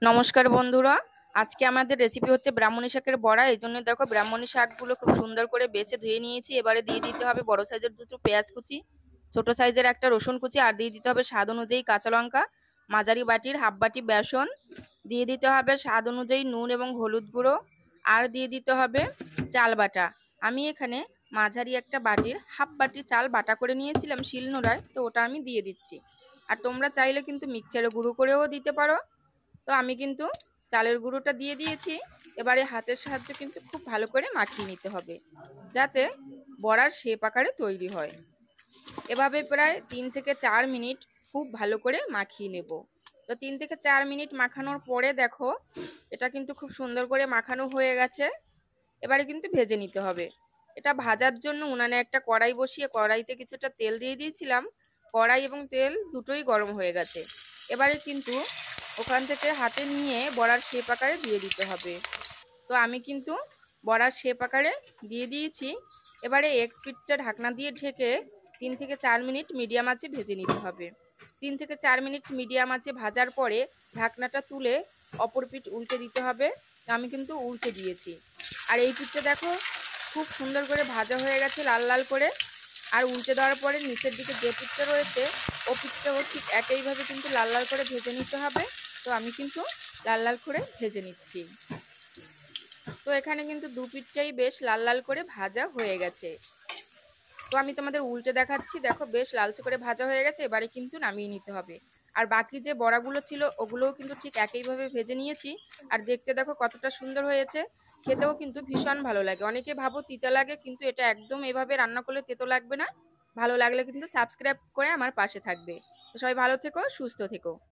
নমস্কার বন্ধুরা। আজকে আমাদের রেসিপি হচ্ছে ব্রাহ্মণী শাকের বড়া। এই জন্য দেখো ব্রাহ্মণী শাকগুলো খুব সুন্দর করে বেছে ধুয়ে নিয়েছি। এবারে দিয়ে দিতে হবে বড় সাইজের দুটো পেঁয়াজ কুচি, ছোট সাইজের একটা রসুন কুচি, আর দিয়ে দিতে হবে স্বাদ অনুযায়ী কাঁচা লঙ্কা, মাঝারি বাটির হাফ বাটি বেসন, দিয়ে দিতে হবে স্বাদ অনুযায়ী নুন এবং হলুদ গুঁড়ো, আর দিয়ে দিতে হবে চাল বাটা। আমি এখানে মাঝারি একটা বাটির হাফ বাটি চাল বাটা করে নিয়েছিলাম শিলনোড়ায়, তো ওটা আমি দিয়ে দিচ্ছি। আর তোমরা চাইলে কিন্তু মিক্সচারে গুঁড়ো করেও দিতে পারো। তো আমি কিন্তু চালের গুঁড়োটা দিয়ে দিয়েছি। এবারে হাতের সাহায্যে কিন্তু খুব ভালো করে মাখিয়ে নিতে হবে, যাতে বড়ার শেপ আকারে তৈরি হয়। এভাবে প্রায় 3 থেকে 4 মিনিট খুব ভালো করে মাখিয়ে নেব। তো 3 থেকে 4 মিনিট মাখানোর পরে দেখো এটা কিন্তু খুব সুন্দর করে মাখানো হয়ে গেছে। এবারে কিন্তু ভেজে নিতে হবে। এটা ভাজার জন্য উনানে একটা কড়াই বসিয়ে কড়াইতে কিছুটা তেল দিয়ে দিয়েছিলাম। কড়াই এবং তেল দুটোই গরম হয়ে গেছে। এবারে কিন্তু ওখান থেকে হাতে নিয়ে বড়ার শেপ আকারে দিয়ে দিতে হবে। তো আমি কিন্তু বড়ার শেপ আকারে দিয়ে দিয়েছি। এবারে এক পিঠটা ঢাকনা দিয়ে ঢেকে 3 থেকে 4 মিনিট মিডিয়াম আঁচে ভেজে নিতে হবে। 3 থেকে 4 মিনিট মিডিয়াম আঁচে ভাজার পরে ঢাকনাটা তুলে অপর পিঠ উল্টে দিতে হবে। তো আমি কিন্তু উল্টে দিয়েছি। আর এই পিঠটা দেখো খুব সুন্দর করে ভাজা হয়ে গেছে লাল লাল করে। আর উল্টে দেওয়ার পরে নিচের দিকে যে পিঠটা রয়েছে ও পিঠটাও ঠিক একইভাবে কিন্তু লাল লাল করে ভেজে নিতে হবে। তো আমি কিন্তু লাল লাল করে ভেজে নিচ্ছি। তো এখানে কিন্তু দু পিঠটাই বেশ লাল লাল করে ভাজা হয়ে গেছে। তো আমি তোমাদের উল্টে দেখাচ্ছি, দেখো বেশ লালচে করে ভাজা হয়ে গেছে। এবারে কিন্তু নামিয়ে নিতে হবে। আর বাকি যে বড়াগুলো ছিল ওগুলোও কিন্তু ঠিক একইভাবে ভেজে নিয়েছি। আর দেখতে দেখো কতটা সুন্দর হয়েছে, খেতেও কিন্তু ভীষণ ভালো লাগে। অনেকে ভাবো তিতা লাগে, কিন্তু এটা একদম এভাবে রান্না করলে তেতো লাগবে না। ভালো লাগলে কিন্তু সাবস্ক্রাইব করে আমার পাশে থাকবে। তো সবাই ভালো থেকো, সুস্থ থেকো।